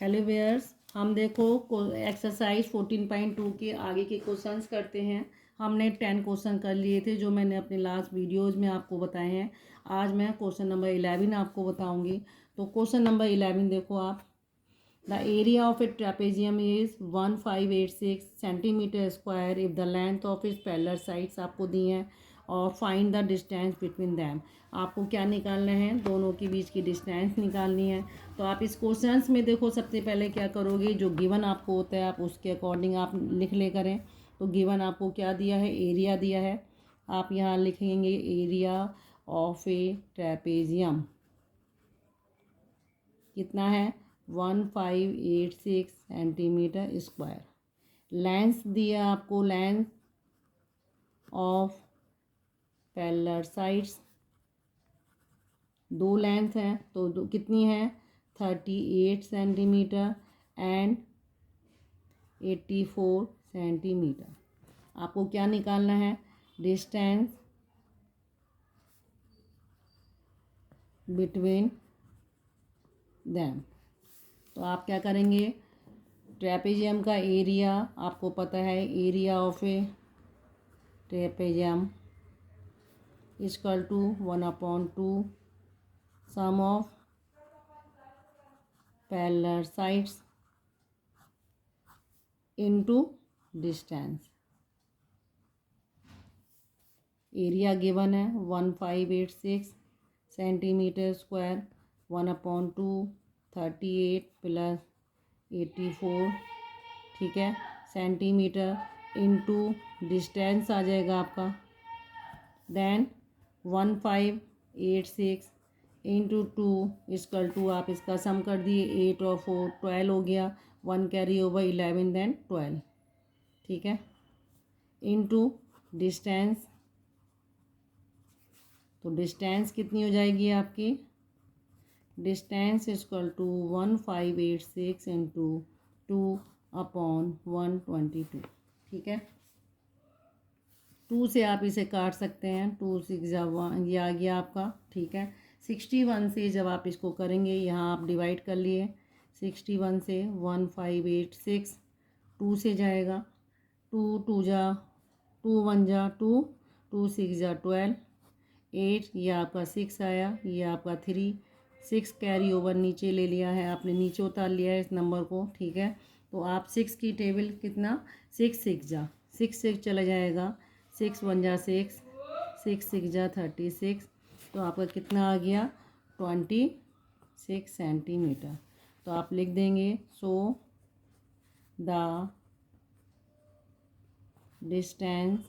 Hello viewers, हम देखो exercise 14.2 के आगे के क्वेश्चंस करते हैं। हमने 10 क्वेश्चन कर लिए थे जो मैंने अपने लास्ट वीडियोज़ में आपको बताए हैं। आज मैं क्वेश्चन नंबर 11 आपको बताऊंगी। तो क्वेश्चन नंबर 11 देखो आप। The area of a trapezium is 1586 centimetre square if the length of its parallel sides आपको दी हैं और find the distance between them. आपको क्या निकालना है, दोनों के बीच की डिस्टेंस निकालनी है। तो आप इस क्वेश्चंस में देखो, सबसे पहले क्या करोगे, जो गिवन आपको होता है आप उसके अकॉर्डिंग आप लिख ले करें। तो गिवन आपको क्या दिया है, एरिया दिया है। आप यहाँ लिखेंगे एरिया ऑफ ए ट्रेपेजियम कितना है, 1586 सेंटीमीटर स्क्वायर। लेंथ दिया आपको, लेंथ ऑफ पैरेलल साइड्स, दो लेंथ हैं तो कितनी है, 38 सेंटीमीटर एंड 84 सेंटीमीटर। आपको क्या निकालना है, डिस्टेंस बिटवीन दैम। तो आप क्या करेंगे, ट्रेपेजियम का एरिया आपको पता है, area of a trapezium equal to 1/2 sum of parallel sides into distance. Area given है 1586 सेंटीमीटर स्क्वायर, 1/2 38 प्लस 84, ठीक है, सेंटीमीटर इनटू डिस्टेंस आ जाएगा आपका। देन 1586 इंटू 2 इक्वल टू, आप इसका सम कर दिए, 8 और 4 12 हो गया, 1 कैरी ओवर 11 देन 12, ठीक है, इनटू डिस्टेंस। तो डिस्टेंस कितनी हो जाएगी आपकी, डिस्टेंस इक्वल टू 1586 इंटू 2/122, ठीक है। 2 से आप इसे काट सकते हैं, 2 6 1, ये आ गया आपका, ठीक है। 61 से जब आप इसको करेंगे, यहाँ आप डिवाइड कर लिए, 61 से 1586, 2 से जाएगा, 2 2 जा 2 1 जा 2, 2 6 जा 12, 8, ये आपका 6 आया, ये आपका 3, 6 कैरी ओवर नीचे ले लिया है आपने, नीचे उतार लिया है इस नंबर को, ठीक है। तो आप 6 की टेबल कितना, 6 6 जा 6 6 चला जाएगा, 6 1 जा 6, 6 6 जा 36, तो आपका कितना आ गया, 26 सेंटीमीटर। तो आप लिख देंगे, so the distance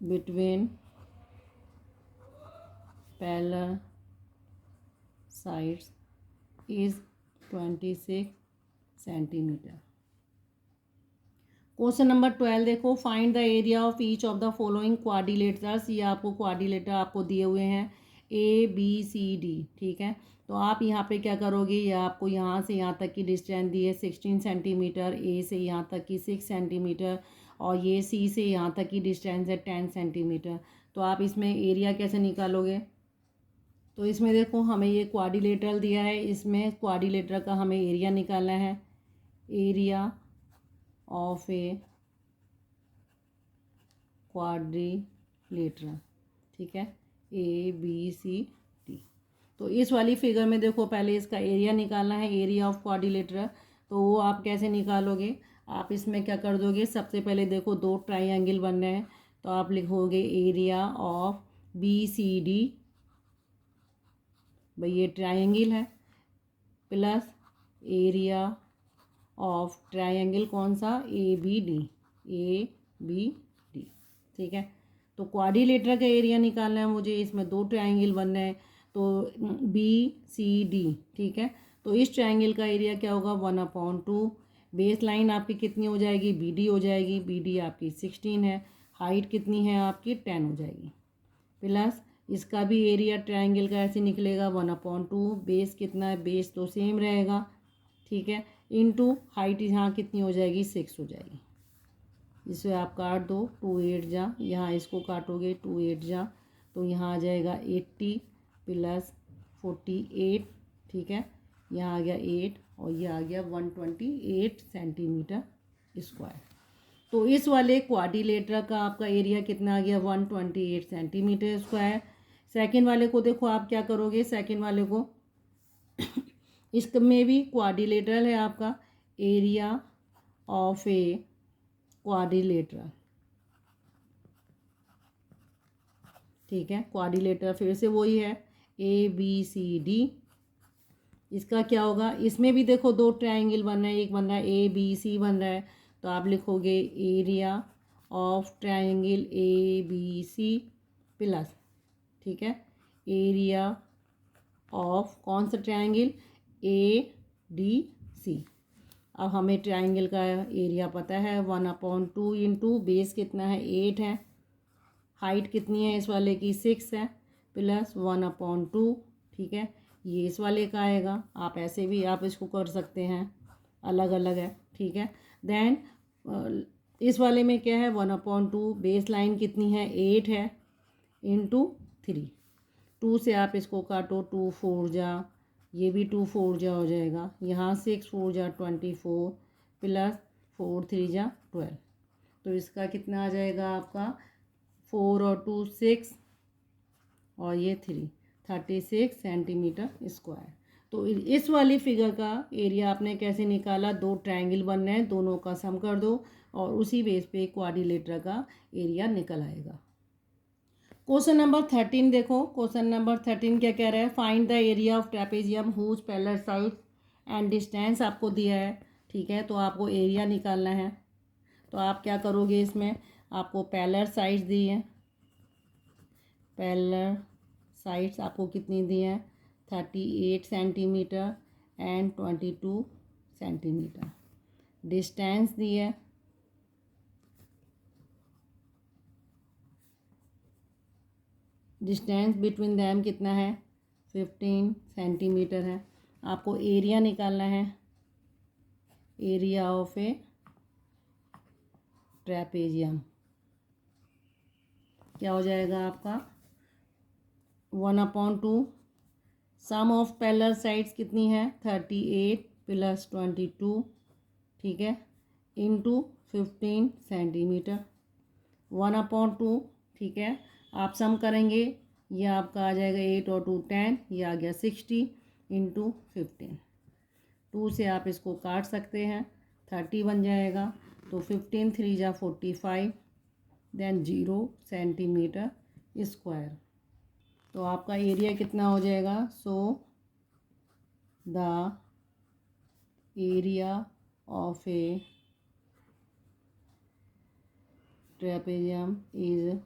between parallel sides is 26 centimetre. Question number 12 देखो, find the area of each of the following quadrilaterals. ये आपको क्वाड्रिलेटर आपको दिए हुए हैं ABCD, ठीक है। तो आप यहाँ पे क्या करोगे, ये आपको यहाँ से यहाँ तक की डिस्टेंस दी है 16 सेंटीमीटर, A से यहाँ तक की 6 सेंटीमीटर, और ये C से यहाँ तक की डिस्टेंस है 10 सेंटीमीटर। तो आप इसमें एरिया कैसे निकालोगे, तो इसमें देखो हमें ये क्वाड्रिलेटरल दिया है, इसमें क्वाड्रिलेटर का हमें एरिया निकालना है, एरिया ऑफ ए क्वाड्रिलेटरल, ठीक है, ABCD। तो इस वाली फिगर में देखो, पहले इसका एरिया निकालना है, एरिया ऑफ क्वाड्रिलेटरल। तो वो आप कैसे निकालोगे, आप इसमें क्या कर दोगे, सबसे पहले देखो 2 ट्राइंगल बन रहे हैं, तो आप लिखोगे एरिया ऑफ BCD, भाई ये ट्राइंगल है, प्लस एरिया ऑफ ट्राइंगल कौन सा, ABD, ठीक है। तो क्वाड्रिलेटरल का एरिया निकालना है मुझे, इसमें 2 ट्राइंगल बन रहे हैं, तो BCD, ठीक है। तो इस ट्राइंगल का एरिया क्या होगा, 1/2, बेस लाइन आपकी कितनी हो जाएगी, BD हो जाएगी, BD आपकी 16 है, हाइट कितनी है आपकी 10 हो जाएगी, प्लस इसका भी एरिया ट्राइंगल का ऐसे निकलेगा 1/2, बेस कितना है, बेस तो सेम रहेगा, ठीक है, इनटू हाइट यहाँ कितनी हो जाएगी, 6 हो जाएगी। इसे आप काट दो, 2 8 जा, यहाँ इसको काटोगे 2 8 जा, तो यहाँ आ जाएगा 80 प्लस 48, ठीक है, यहाँ आ गया 8 और ये आ गया 128 सेंटीमीटर स्क्वायर। तो इस वाले क्वाड्रिलेटरल का आपका एरिया कितना आ गया 128 सेंटीमीटर स्क्वायर। सेकंड वाले को देखो आप क्या करोगे, सेकंड वाले को इसमें भी क्वाड्रिलेटरल है आपका, एरिया ऑफ ए क्वाड्रिलेटरल, ठीक है। क्वाड्रिलेटरल फिर से वही है ABCD। इसका क्या होगा, इसमें भी देखो दो ट्रायंगल बन रहे हैं, एक बन रहा है ABC बन रहा है, तो आप लिखोगे area of triangle ABC plus, ठीक है, एरिया ऑफ कौन सा ट्रायंगल ADC। अब हमें ट्रायंगल का एरिया पता है 1/2 इंटू बेस कितना है 8 है, हाइट कितनी है इस वाले की 6 है, प्लस 1/2, ठीक है। ये इस वाले का आएगा, आप ऐसे भी आप इसको कर सकते हैं, अलग अलग है, ठीक है। देन इस वाले में क्या है 1/2, बेस लाइन कितनी है 8 है, इंटू 3, 2 से आप इसको काटो, 2 4 जा, ये भी 2 4 जा हो जाएगा, यहाँ 6 4 जा 24, प्लस 4 3 जा 12, तो इसका कितना आ जाएगा आपका 4 और 2 6 और ये 36 सेंटीमीटर स्क्वायर। तो इस वाली फिगर का एरिया आपने कैसे निकाला, दो ट्रायंगल बन रहे हैं, दोनों का सम कर दो और उसी बेस पे क्वाड्रिलेटरल का एरिया निकल आएगा। क्वेश्चन नंबर 13 देखो, क्वेश्चन नंबर 13 क्या कह रहा है, find the area of trapezium whose parallel side and distance आपको दिया है, ठीक है। तो आपको एरिया निकालना है, तो आप क्या करोगे, इसमें आपको पैरेलल साइड्स दी है, पैरेलल साइड्स आपको कितनी दी है 38 सेंटीमीटर एंड 22 सेंटीमीटर। डिस्टेंस दी है डिस्टेंस बिटवीन दैम कितना है 15 सेंटीमीटर है। आपको एरिया निकालना है, एरिया ऑफ ए ट्रेपेजियम क्या हो जाएगा आपका 1/2, सम ऑफ पैरेलल साइड्स कितनी है 38 प्लस 22, ठीक है, इंटू 15 सेंटीमीटर, 1/2, ठीक है। आप सम करेंगे, ये आपका आ जाएगा 8 और 2 10, ये आ गया 60 इंटू 15, 2 से आप इसको काट सकते हैं, 30 बन जाएगा, तो 15 3 जा 45, देन 0 सेंटीमीटर स्क्वायर। तो आपका एरिया कितना हो जाएगा, so the area of a trapezium is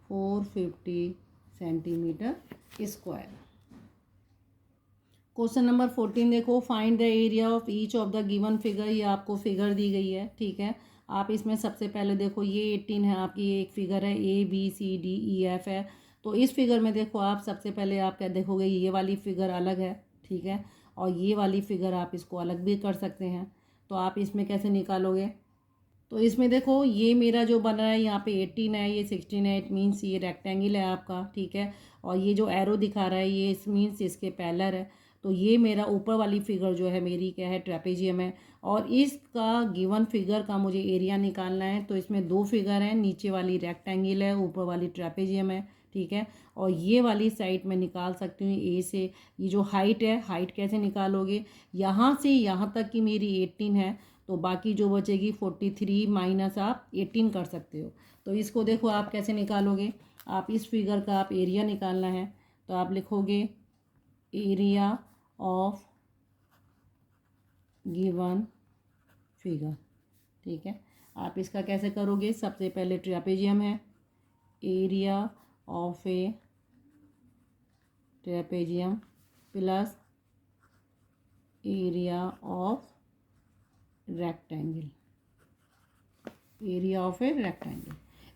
450 centimetre square. Question number 14 देखो, find the area of each of the given figure. ये आपको फिगर दी गई है, ठीक है। आप इसमें सबसे पहले देखो, ये 18 है आपकी, ये एक फिगर है ABCDEF है। तो इस फिगर में देखो आप सबसे पहले आप क्या देखोगे, ये वाली फिगर अलग है, ठीक है, और ये वाली फिगर आप इसको अलग भी कर सकते हैं। तो आप इसमें कैसे निकालोगे, तो इसमें देखो ये मेरा जो बन रहा है यहाँ पे 18 है, ये 16 है, इट मीन्स ये रेक्टेंगल है आपका, ठीक है। और ये जो एरो दिखा रहा है ये इस मीन्स इसके पैरेलल है। तो ये मेरा ऊपर वाली फिगर जो है मेरी क्या है ट्रेपेजियम है, और इसका गिवन फिगर का मुझे एरिया निकालना है। तो इसमें दो फिगर हैं, नीचे वाली रेक्टेंगल है, ऊपर वाली ट्रेपेजियम है, ठीक है। और ये वाली साइड में निकाल सकती हूँ ए से, ये जो हाइट है, हाइट कैसे निकालोगे, यहाँ से यहाँ तक की मेरी 18 है, तो बाकी जो बचेगी 43 माइनस आप 18 कर सकते हो। तो इसको देखो आप कैसे निकालोगे, आप इस फिगर का आप एरिया निकालना है, तो आप लिखोगे एरिया ऑफ गिवन फिगर, ठीक है। आप इसका कैसे करोगे, सबसे पहले ट्रेपेजियम है, area of a trapezium plus area of rectangle, area of a rectangle.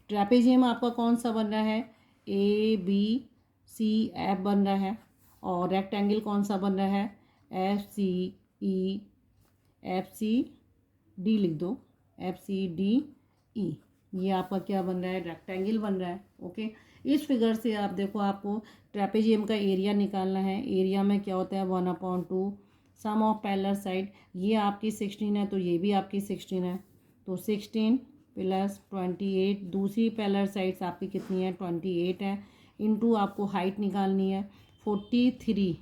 Trapezium आपका कौन सा बन रहा है, ABCF बन रहा है, और रेक्टेंगल कौन सा बन रहा है, FCD लिख दो, FCDE। ये आपका क्या बन रहा है, रेक्टेंगल बन रहा है, ओके। इस फिगर से आप देखो, आपको ट्रेपेजियम का एरिया निकालना है। एरिया में क्या होता है 1/2 सम ऑफ पैरेलल साइड, ये आपकी 16 है तो ये भी आपकी 16 है, तो 16 प्लस 28, दूसरी पैरेलल साइड्स आपकी कितनी है 28 है, इनटू आपको हाइट निकालनी है 43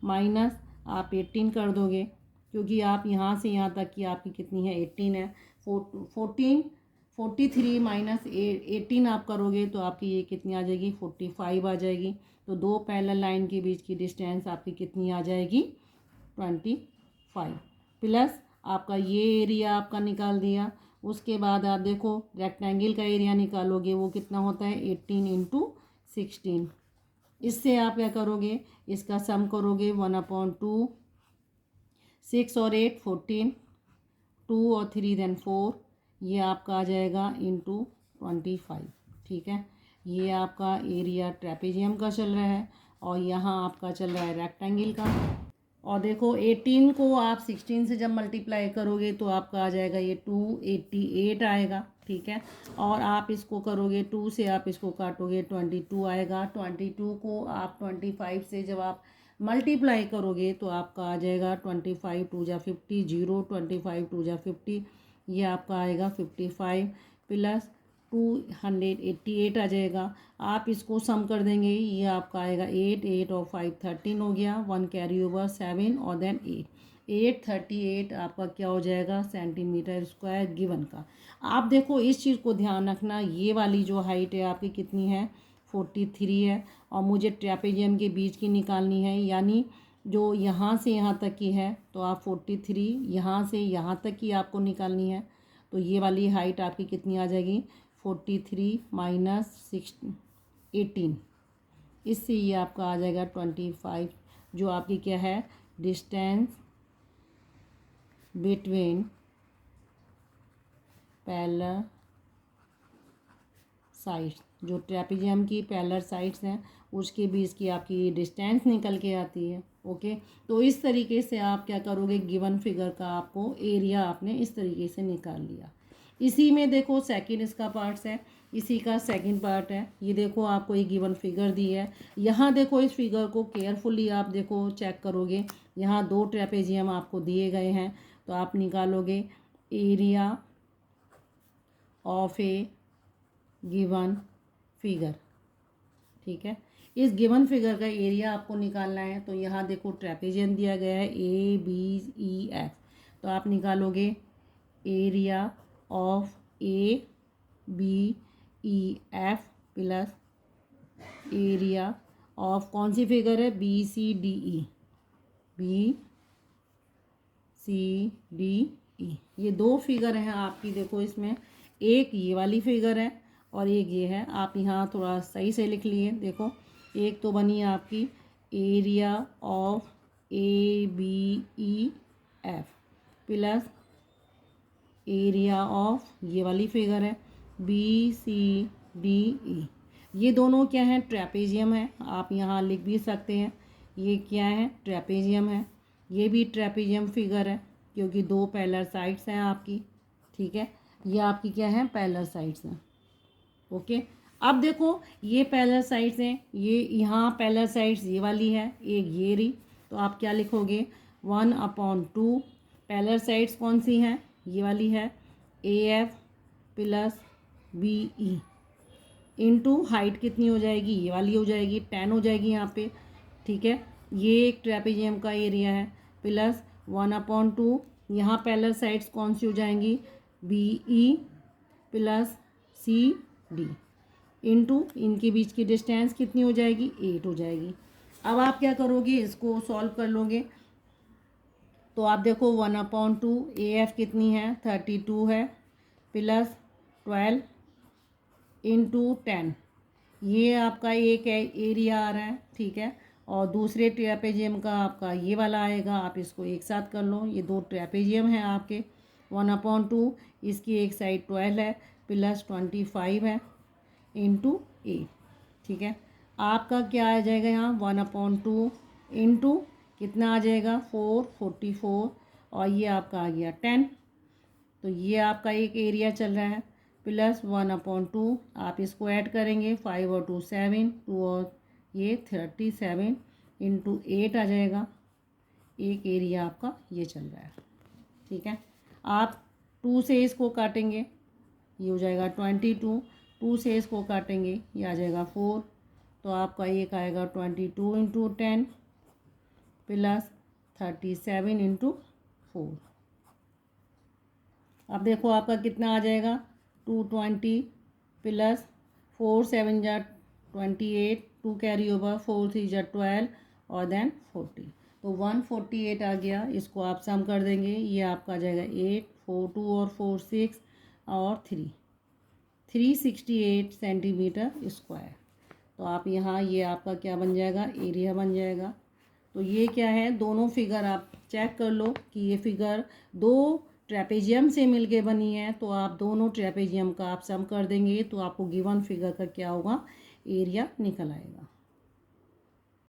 माइनस आप 18 कर दोगे, क्योंकि आप यहाँ से यहाँ तक की आपकी कितनी है 18 है, 43 माइनस 18 आप करोगे तो आपकी ये कितनी आ जाएगी 45 आ जाएगी। तो दो पैरेलल लाइन के बीच की डिस्टेंस आपकी कितनी आ जाएगी 25, प्लस आपका ये एरिया आपका निकाल दिया। उसके बाद आप देखो रेक्टेंगल का एरिया निकालोगे, वो कितना होता है 18 इंटू 16। इससे आप क्या करोगे, इसका सम करोगे 1/2, 6 और 8 14, 2 और 3 देन 4, ये आपका आ जाएगा इंटू 25। ठीक है, ये आपका एरिया ट्रेपेजियम का चल रहा है और यहाँ आपका चल रहा है रेक्टेंगल का। और देखो 18 को आप 16 से जब मल्टीप्लाई करोगे तो आपका आ जाएगा ये 288 आएगा। ठीक है, और आप इसको करोगे 2 से, आप इसको काटोगे 22 आएगा। 22 को आप 25 से जब आप मल्टीप्लाई करोगे तो आपका आ जाएगा 25 2 जा 50, 0 25 2 जा 50, ये आपका आएगा 55 प्लस 288 आ जाएगा। आप इसको सम कर देंगे, ये आपका आएगा 8 और 5 13 हो गया, 1 कैरी ओवर 7 और देन 838 आपका क्या हो जाएगा सेंटीमीटर स्क्वायर गिवन का। आप देखो इस चीज़ को ध्यान रखना, ये वाली जो हाइट है आपकी कितनी है 43 है, और मुझे ट्रेपेजियम के बीच की निकालनी है, यानी जो यहाँ से यहाँ तक की है तो आप 43 यहाँ से यहाँ तक की आपको निकालनी है। तो ये वाली हाइट आपकी कितनी आ जाएगी 43 माइनस 18, इससे ये आपका आ जाएगा 25, जो आपकी क्या है डिस्टेंस बिटवीन पैरेलल साइड्स, जो ट्रेपेजियम की पैरेलल साइड्स हैं उसके बीच की आपकी डिस्टेंस निकल के आती है। ओके, तो इस तरीके से आप क्या करोगे, गिवन फिगर का आपको एरिया आपने इस तरीके से निकाल लिया। इसी में देखो सेकंड इसका पार्ट्स है, इसी का सेकंड पार्ट है। ये देखो आपको एक गिवन फिगर दी है, यहाँ देखो इस फिगर को केयरफुली आप देखो चेक करोगे, यहाँ दो ट्रेपेजियम आपको दिए गए हैं, तो आप निकालोगे area of A given figure. ठीक है, इस गिवन फिगर का एरिया आपको निकालना है, तो यहाँ देखो ट्रेपेजियम दिया गया है ABEF, तो आप निकालोगे area of ABEF plus area of कौन सी फिगर है BCDE, ये दो फिगर हैं आपकी। देखो इसमें एक ये वाली फिगर है और एक ये है, आप यहाँ थोड़ा सही से लिख लिए। देखो एक तो बनी आपकी area of ABEF plus area of ये वाली फिगर है BCDE। ये दोनों क्या है ट्रेपेजियम है, आप यहाँ लिख भी सकते हैं, ये क्या है ट्रेपेजियम है, ये भी ट्रेपेजियम फिगर है क्योंकि दो पैरेलल साइड्स हैं आपकी। ठीक है, ये आपकी क्या है पैरेलल साइड्स हैं। ओके, अब देखो ये पैरेलल साइड्स हैं, ये यहाँ पैरेलल साइड्स ये वाली है, एक ये रही, तो आप क्या लिखोगे 1/2, पैरेलल साइड्स कौन सी हैं ये वाली है AF plus BE, into height कितनी हो जाएगी ये वाली हो जाएगी 10 हो जाएगी यहाँ पे। ठीक है, ये एक ट्रेपेजियम का एरिया है प्लस 1/2, यहाँ पैरेलल साइड्स कौन सी हो जाएंगी BE प्लस CD, इनटू इनके बीच की डिस्टेंस कितनी हो जाएगी 8 हो जाएगी। अब आप क्या करोगे, इसको सॉल्व कर लोगे, तो आप देखो 1/2 AF कितनी है 32 है प्लस 12 इंटू 10, ये आपका एक एरिया आ रहा है। ठीक है, और दूसरे ट्रेपेजियम का आपका ये वाला आएगा, आप इसको एक साथ कर लो, ये दो ट्रेपेजियम हैं आपके 1/2, इसकी एक साइड 12 है प्लस 25 है इंटू 8। ठीक है, आपका क्या आ जाएगा यहाँ 1/2 इंटू कितना आ जाएगा 44, और ये आपका आ गया 10, तो ये आपका एक एरिया चल रहा है प्लस 1/2, आप इसको ऐड करेंगे 5 और 2 7, 2 और ये 37 इंटू 8 आ जाएगा, एक एरिया आपका ये चल रहा है, ठीक है। आप 2 से इसको काटेंगे, ये हो जाएगा 22, 2 से इसको काटेंगे ये आ जाएगा 4, तो आपका एक आएगा 22 इंटू 10 प्लस 37 इंटू 4। अब देखो आपका कितना आ जाएगा, 220 प्लस 4 7 जा 28, 2 कैरी ओवर, 4 3 जा 12 और देन 40, तो 148 आ गया। इसको आप सम कर देंगे, ये आपका आ जाएगा 8 4 2 और 4 6 और 368 सेंटीमीटर स्क्वायर। तो आप यहाँ ये आपका क्या बन जाएगा, एरिया बन जाएगा। तो ये क्या है, दोनों फिगर आप चेक कर लो कि ये फिगर दो ट्रेपेजियम से मिलके बनी है, तो आप दोनों ट्रेपेजियम का आप सम कर देंगे तो आपको गिवन फिगर का क्या होगा, एरिया निकल आएगा।